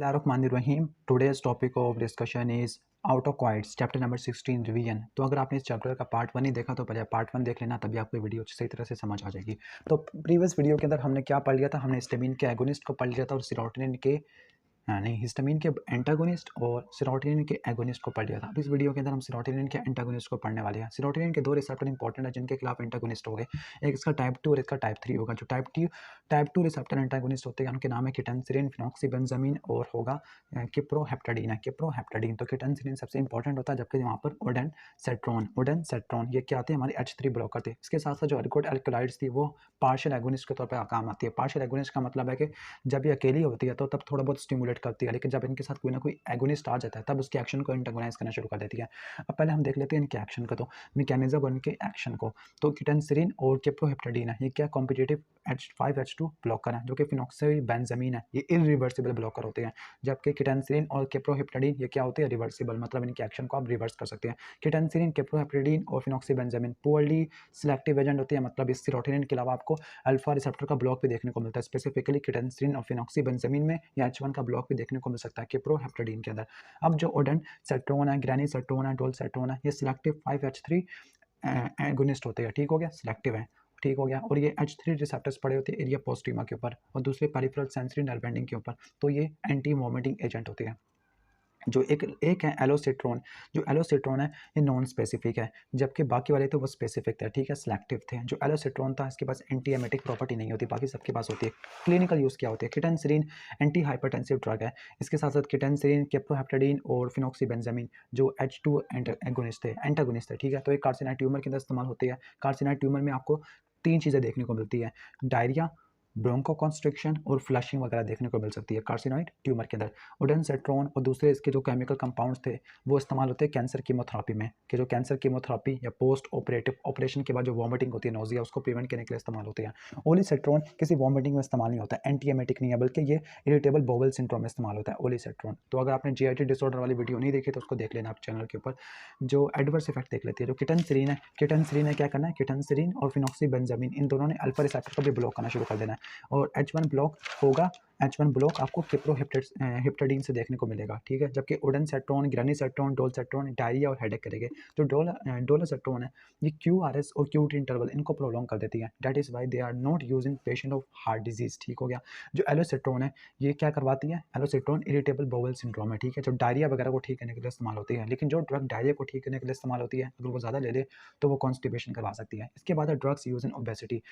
बिस्मिल्लाहिर्रहमानिर्रहीम। Today's topic of discussion is ऑटोकॉइड्स chapter number 16 revision. तो अगर आपने इस चैप्टर का पार्ट 1 ही देखा तो पहले पार्ट 1 देख लेना, तभी आपको वीडियो सही तरह से समझ आ जाएगी। तो प्रीवियस वीडियो के अंदर हमने क्या पढ़ लिया था, हमने हिस्टामिन के एगोनिस्ट को पढ़ लिया था और सेरोटोनिन के नहीं, हिस्टामिन के एंटागोनिस्ट और सेरोटोनिन के एगोनिस्ट को पढ़ लिया था। अब इस वीडियो के अंदर हम सेरोटोनिन के एंटागोनिस्ट को पढ़ने वाले हैं। सेरोटोनिन के दो रिसेप्टर इंपॉर्टेंट है जिनके खिलाफ एंटागोनिस्ट हो गए, एक इसका टाइप 2 और इसका टाइप 3 होगा। जो टाइप 2 रिसेप्टर एंटागोनिस्ट होते हैं उनके नाम है केटेंसिलिन, फिनॉक्सीबेंजामीन और होगा किप्रोहेप्टाडीन है, किप्रोहेप्टाडीन। तो केटेंसिलिन सबसे इंपॉर्टेंट होता है, जबकि वहाँ पर ओडेनसेट्रॉन ये क्या आते हैं, हमारे H3 ब्लॉकर थे। इसके साथ साथ जो एल्कोड एल्कलाइड्स थी वो पार्शियल एगोनिस्ट के तौर पर काम आती है। पार्शियल एगोनिस्ट का मतलब है कि जब ये अकेली होती है तो तब थोड़ा बहुत स्टिमुलेट करती है, लेकिन जब इनके साथ कोई ना कोई एगोनिस्ट आ जाता है तब उसके एक्शन को एंटागोनाइज करना शुरू कर देती है। अब पहले हम देख लेते हैं इनके एक्शन को, तो मैकेनिज्म और इनके एक्शन को। तो केटेंसिलिन और किप्रोहेप्टाडीन है, ये क्या कॉम्पिटिटिव H5H2 ब्लॉकर है, जो कि फिनॉक्सीबेंजामीन है, ये इरिवर्सिबल ब्लॉकर होते हैं। जबकि केटेंसिलिन और किप्रोहेप्टाडीन ये क्या होते हैं, रिवर्सिबल, मतलब इनके एक्शन को आप रिवर्स कर सकते हैं। केटेंसिलिन, किप्रोहेप्टाडीन और फिनॉक्सीबेंजामीन पुअरली सिलेक्टिव एजेंट होते हैं, मतलब इस सेरोटोनिन के अलावा आपको अल्फा रिसेप्टर का ब्लॉक भी देखने को मिलता है, स्पेसिफिकली केटेंसिलिन और फिनॉक्सीबेंजामीन में, या H1 का ब्लॉक भी देखने को मिल सकता है किप्रोहेप्टाडीन के अंदर। अब जो ओडेनसेट्रॉन है, ग्रेनिसेट्रॉन है, डोलसेट्रॉन है, ये सिलेक्टिव 5H3 एगोनिस्ट होते हैं, ठीक हो गया, सिलेक्टिव है, ठीक हो गया। और ये H3 रिसेप्टर्स पड़े होते हैं एरिया पोस्टिमा के ऊपर और दूसरे पेरिफेरल सेंसरी नर्व एंडिंग के ऊपर। तो ये एंटी वोमिटिंग एजेंट होते हैं। जो एक है एलोसिट्रॉन, जो एलोसिट्रॉन है ये नॉन स्पेसिफिक है, जबकि बाकी वाले थे वो स्पेसिफिक थे, ठीक है, सिलेक्टिव थे। जो एलोसिट्रॉन था इसके पास एंटी एमेटिक प्रॉपर्टी नहीं होती, बाकी सबके पास होती है। क्लिनिकल यूज़ क्या होती है, केटेंसिलिन एंटी हाइपरटेंसिव ड्रग है, इसके साथ साथ केटेंसिलिन, किप्रोहेप्टाडीन और फिनॉक्सीबेंजामीन जो H2 एंटागोनिस्ट थे, ठीक है। तो एक कार्सिनॉइड ट्यूमर के अंदर इस्तेमाल होती है। कार्सिनॉइड ट्यूमर में आपको तीन चीज़ें देखने को मिलती है, डायरिया, ब्रोंकोकॉन्स्ट्रिक्शन और फ्लशिंग वगैरह देखने को मिल सकती है कार्सिनॉइड ट्यूमर के अंदर। ओडेनसेट्रॉन और दूसरे इसके जो केमिकल कंपाउंड्स थे वो इस्तेमाल होते हैं कैंसर कीमोथेरेपी में, कि जो कैंसर कीमोथेरेपी या पोस्ट ऑपरेटिव ऑपरेशन के बाद जो वॉमिटिंग होती है, नोजिया, उसको प्रिवेंट करने के लिए इस्तेमाल होते हैं। ओलिसेट्रॉन किसी वॉमिटिंग में इस्तेमाल नहीं होता, एंटी एमेटिक नहीं है, बल्कि ये इरिटेबल बोवल सिंड्रोम में इस्तेमाल होता है ओलिसेट्रॉन। तो अगर आपने GIT डिसऑर्डर वाली वीडियो नहीं देखी तो उसको देख लेना आप चैनल के ऊपर, जो एडवर्स इफेक्ट देख लेती है। जो केटेंसिलिन है क्या करना है, केटेंसिलिन और फिनॉक्सीबेंजामीन इन दोनों ने अल्फा रिसेप्टर को भी ब्लॉक करना शुरू कर देना है। और H1 ब्लॉक होगा, H1 ब्लॉक आपको किप्रोहेप्टाडीन से देखने को मिलेगा, ठीक है। जबकि ओडेनसेट्रॉन, ग्रेनिसेट्रॉन, डोलसेट्रॉन डायरिया और हेडेक करेंगे। जो डोलोसेट्रॉन है ये QRS और QT इंटरवल इनको प्रोलॉन्ग कर देती है, that is why they are not use in patient of heart disease, ठीक हो गया। जो एलोसेट्रॉन है ये क्या करवाती है, एलोसेट्रॉन इरिटेबल बोवल सिंड्रोम है, ठीक है, जो डायरिया वगैरह को ठीक करने के लिए इस्तेमाल होती है। लेकिन जो ड्रग डायरिया को ठीक करने के लिए इस्तेमाल होती है, अगर वो ज़्यादा ले ले तो वो कॉन्स्टिपेशन करवा सकती है। इसके बाद है ड्रग्स यूज इन ओबेसिटी।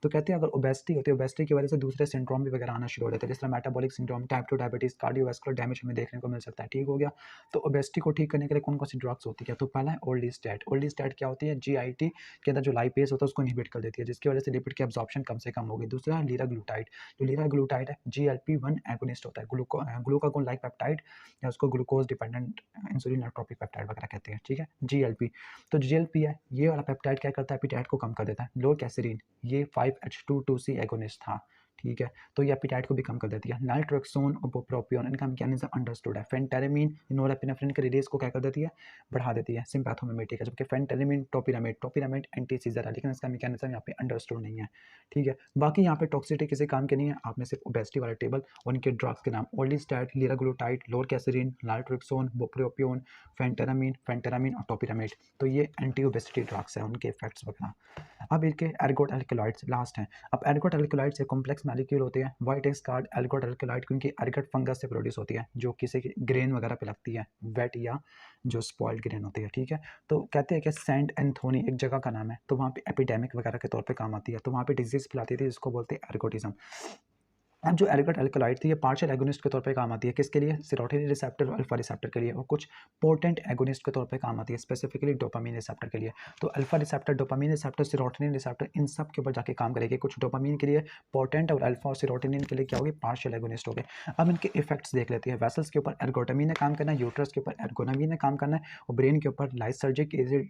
तो कहते हैं अगर ओबेसिटी होती है, ओबेसिटी की वजह से दूसरे सिंड्रोम भी वगैरह आना शुरू हो जाते हैं, जिस तरह metabolic syndrome, type 2 diabetes, cardiovascular damage हमें देखने को मिल सकता है, ठीक हो गया। तो ओबेसिटी को ठीक करने के लिए कौन कौन सी ड्रग्स होती है, तो पहला है ओल्डिस्टैट। ओल्डिस्टैट क्या होती है, GIT के अंदर जो लाइपेज होता है उसको इनहिबिट कर देती है, जिसकी वजह से लिपिड की एब्जॉर्प्शन कम से कम होगी। दूसरा है लीराग्लूटाइड। जो लीराग्लूटाइड है GLP-1 एगोनिस्ट होता है, ग्लूकागोन लाइक पेप्टाइड, या उसको ग्लूकोज डिपेंडेंट इंसुलिन एट्रोपिक पेप्टाइड वगैरह कहते हैं, ठीक है, GLP। तो GLP है ये वाला पेप्टाइड क्या करता है, एपिटाइट को कम कर देता है। लोरकेसेरिन ये 5H2 एगोनिस्ट था, ठीक है, तो ये एपिटाइट को भी कम कर देती है। नाइट्रोक्सोन और बुप्रोपियोन इनका मैकेनिज्म अंडरस्टूड है। फेंटेरामीन नोरेपिनेफ्रिन के रिलीज को क्या कर देती है, बढ़ा देती है, सिम्पैथोमिमेटिक है। जबकि फेंटेरामीन टोपिरामेट एंटी सीजर है, लेकिन इसका मैकेनिज्म यहाँ पे अंडरस्टूड नहीं है, ठीक है। बाकी यहाँ पे टॉक्सिसिटी किसी काम के नहीं है, आपने सिर्फ ओबेसिटी वाला टेबल और इनके ड्रग्स के नाम ओल्डिस्टैट, लीराग्लूटाइड, लोरकेसेरिन, नाइट्रोक्सोन, बुप्रोपियोन, फेंटेरामीन और टोपिरामेट, तो ये एंटी ओबेसिटी ड्रग्स है, उनके इफेक्ट्स वगैरह। अब इनके एर्गोट एल्कलॉइड्स लास्ट हैं। अब एर्गोट एल्कलॉइड्स एक कॉम्प्लेक्स मॉलिक्यूल होते हैं, white is called ergot alkaloid, क्योंकि एर्गोट फंगस से प्रोड्यूस होती है, जो किसी की ग्रेन वगैरह पे लगती है, वेट या जो स्पॉइल्ड ग्रेन होती है, ठीक है। तो कहते हैं कि सेंट एंथोनी एक जगह का नाम है, तो वहाँ पे एपिडेमिक वगैरह के तौर पे काम आती है, तो वहाँ पे डिजीज फैलाती थी, जिसको बोलते हैं एर्गोटिज्म। अब जो एल्गोट एल्कलॉइड थी ये पार्शियल एगोनिस्ट के तौर पे काम आती है, किसके लिए, सेरोटोनिन रिसेप्टर और अल्फा रिसेप्टर के लिए, और कुछ पोटेंट एगोनिस्ट के तौर पे काम आती है, स्पेसिफिकली डोपामीन रिसेप्टर के लिए। तो alpha receptor, dopamine receptor, serotonin receptor, इन सब के ऊपर जाके काम करेगी। कुछ डोपामीन के लिए पोटेंट और अल्फा और सेरोटोनिन के लिए क्या होगी, पार्शियल एगोनिस्ट हो गए। अब इनके इफेक्ट्स देख लेते हैं। वेसल्स के ऊपर एर्गोटामिन ने काम करना है, यूट्रस के ऊपर एर्गोनामिन ने काम करना है, और ब्रेन के ऊपर लाइसर्जिक एसिड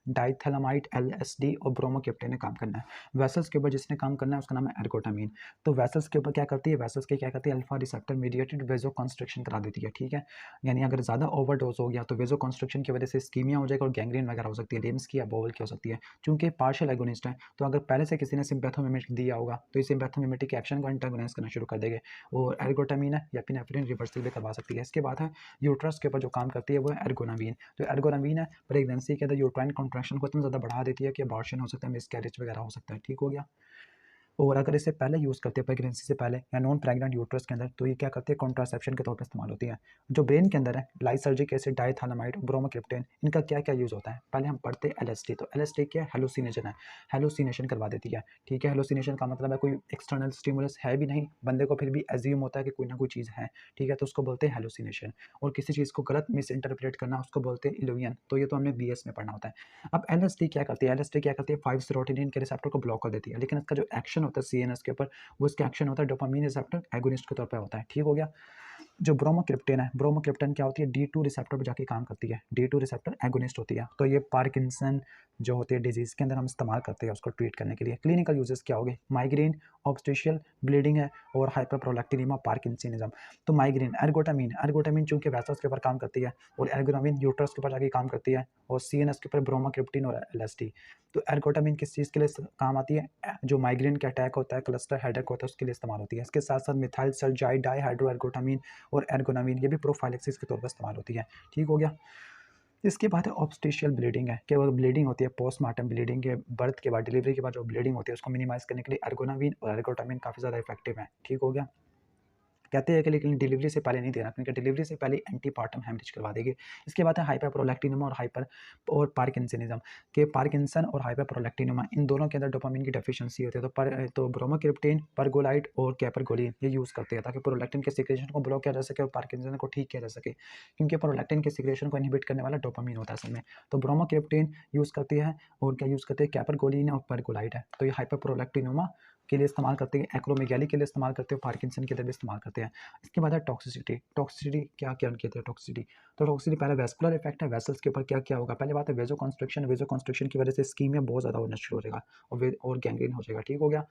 डाइथैलामाइड, LSD और ब्रोमोक्रिप्टेन ने काम करना है। वेसल्स के ऊपर जिसने काम करना है उसका नाम है एर्गोटामिन। तो वेसल्स के ऊपर क्या करती है, वेसल्स के क्या करती है, अल्फा रिसेप्टर मीडिएटेड वेजो कंस्ट्रक्शन करा देती है, ठीक है। यानी अगर ज़्यादा ओवरडोज हो गया तो वेजो कंस्ट्रक्शन की वजह से स्कीमिया हो जाएगा और गैंग्रीन वगैरह हो सकती है, लिम्स की या बोवल की हो सकती है। चूंकि पार्शियल एगोनिस्ट है तो अगर पहले से किसी ने सिम्पैथोमिमेटिक दिया होगा तो इस सिम्पैथोमिमेटिक एक्शन को एंटागोनाइज करना शुरू कर देंगे और एर्गोटामिन है या एपिनेफ्रिन रिवर्सल भी करवा सकती है। इसके बाद है यूट्रस के ऊपर जो काम करती है वो है एर्गोनामिन। तो एर्गोनामिन है प्रेगनेंसी के अंदर यूट्राइन कॉन्ट्रैक्शन को इतना ज़्यादा बढ़ा देती है कि अबॉर्शन हो सकता है, मिसकैरेज वगैरह हो सकता है, ठीक हो गया। और अगर इसे पहले यूज़ करते हैं प्रेगनेंसी से पहले या नॉन प्रेग्नेंट यूट्रस के अंदर तो ये क्या करते हैं, कॉन्ट्रासेप्शन के तौर पर इस्तेमाल होती है। जो ब्रेन के अंदर है लाइसर्जिक एसिड, डाइथैलामाइड, ब्रोमोक्रिप्टेन, इनका क्या क्या यूज़ होता है। पहले हम पढ़ते हैं LSD। तो LSD क्या है, हेलुसिनेशन है, हेलुसिनेशन करवा देती है, ठीक है। हेलुसिनेशन का मतलब है कोई एक्सटर्नल स्टिमुलस है भी नहीं, बंदे को फिर भी एज्यूम होता है कि कोई ना कोई चीज़ है, ठीक है, तो उसको बोलते हैं हेलुसिनेशन। और किसी चीज़ को गलत मिस इंटरप्रेट करना उसको बोलते हैं इल्यूजन। तो ये तो हमने BS में पढ़ना होता है। अब LSD क्या करती है, LSD क्या करती है, 5 सेरोटोनिन के रिसेप्टर को ब्लॉक कर देती है, लेकिन इसका जो एक्शन होता है CNS के ऊपर वो इसका एक्शन होता है डोपामीन रिसेप्टर एगोनिस्ट के तौर पे होता है, ठीक हो गया। जो ब्रोमोक्रिप्टेन है, ब्रोमोक्रिप्टेन क्या होती है, D2 रिसेप्टर पर जाके काम करती है, D2 रिसेप्टर एगोनिस्ट होती है। तो ये पार्किंसन जो होती है डिजीज़ के अंदर हम इस्तेमाल करते हैं उसको ट्रीट करने के लिए। क्लिनिकल यूजेस क्या होंगे, माइग्रेन, ऑब्स्टेशियल ब्लीडिंग है और हाइपरप्रोलैक्टिनिमा, पार्किंसनिज्म। तो माइग्रेन, एर्गोटामिन, एर्गोटामिन चूंकि वेसल्स के ऊपर काम करती है और एर्गोटामिन यूट्रस के ऊपर जाके काम करती है और CNS के ऊपर ब्रोमोक्रिप्टिन और LSD। तो एर्गोटामिन किस चीज़ के लिए काम आती है, जो माइग्रेन का अटैक होता है, क्लस्टर हेडेक होता है, उसके लिए इस्तेमाल होती है। इसके साथ साथ मिथाइल सल्जाइड, डाईहाइड्रोएर्गोटामिन और एर्गोनामिन ये भी प्रोफाइलेक्सिस के तौर पर इस्तेमाल होती है, ठीक हो गया। इसके बाद है ऑब्स्टेशियल ब्लीडिंग है, केवल ब्लीडिंग होती है पोस्टमार्टम ब्लीडिंग के बर्थ के बाद, डिलीवरी के बाद जो ब्लीडिंग होती है उसको मिनिमाइज करने के लिए एर्गोनामिन और एर्गोटामिन काफ़ी ज़्यादा इफेक्टिव है, ठीक हो गया। कहते हैं कि लेकिन डिलीवरी से पहले नहीं देना, क्योंकि डिलीवरी से पहले एंटीपार्टम हेमरेज करवा देगी। इसके बाद है हाइपरप्रोलैक्टिनिमा और पार्किंसनिज्म के पार्किंसन और हाइपरप्रोलैक्टिनिमा इन दोनों के अंदर डोपामिन की डेफिशिएंसी होती है। तो ब्रोमोक्रिप्टेन, परगोलाइड और कैपरगोलिन ये यूज़ करते हैं ताकि प्रोलैक्टिन के सिक्रेशन को ब्लॉक किया जा सके और पार्किंसन को ठीक किया जा सके, क्योंकि प्रोलैक्टिन के सिक्रेशन को इनहिबिट करने वाला डोपामिन होता है असल में। तो ब्रोमोक्रिप्टेन यूज़ करती है और क्या यूज़ करते हैं, कैपरगोलिन और परगोलाइड है। तो ये हाइपरप्रोलैक्टिनिमा के लिए इस्तेमाल करते हैं, एक्रोमेगाली के लिए इस्तेमाल करते हैं, पार्किंसन के लिए भी इस्तेमाल करते हैं। इसके बाद है टॉक्सिसिटी। टॉक्सिसिटी क्या क्या कहते हैं टॉक्सिसिटी, तो टॉक्सिसिटी पहले वेस्कुलर इफेक्ट है, वेसल्स के ऊपर क्या क्या होगा। पहले बात है वेजो कंस्ट्रक्शन, वेजो कंस्ट्रक्शन की वजह से स्कीमिया बहुत ज़्यादा होना शुरू हो जाएगा और गैंग्रीन हो जाएगा, ठीक हो गया।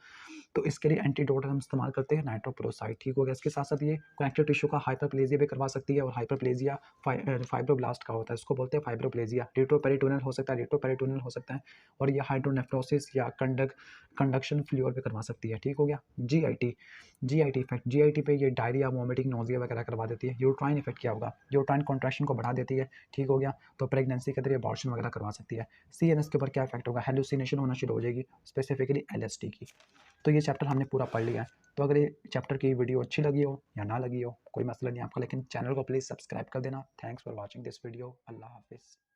तो इसके लिए एंटीडोट हम इस्तेमाल करते हैं नाइट्रोप्रोसाइड, ठीक हो गया। इसके साथ साथ ये कनेक्टिव टिश्यू का हाइपरप्लेजिया भी करवा सकती है और हाइपरप्लेजिया फाइब्रोब्लास्ट का होता है, उसको बोलते हैं फाइब्रोप्लेजिया। रेट्रोपेरिटोनियल हो सकता है, रेट्रोपेरिटोनियल हो सकता है और ये हाइड्रोनेफ्रोसिस या कंडक्शन फ्लूअर पे करवा सकती है, ठीक हो गया। जीआईटी इफेक्ट, जीआईटी पे ये डायरिया, वॉमिटिंग, नोजिया वगैरह करवा देती है। यूट्राइन इफेक्ट क्या होगा, यूट्राइन कॉन्ट्रैक्शन को बढ़ा देती है, ठीक हो गया। तो प्रेगनेंसी के अंदर अबॉर्शन वगैरह करवा सकती है। CNS के ऊपर क्या इफेक्ट होगा, हेलुसिनेशन होना शुरू हो जाएगी, स्पेसिफिकली LSD की। तो ये चैप्टर हमने पूरा पढ़ लिया है। तो अगर ये चैप्टर की वीडियो अच्छी लगी हो या ना लगी हो कोई मसला नहीं आपका, लेकिन चैनल को प्लीज़ सब्सक्राइब कर देना। Thanks for watching this video. अल्लाह हाफिज़।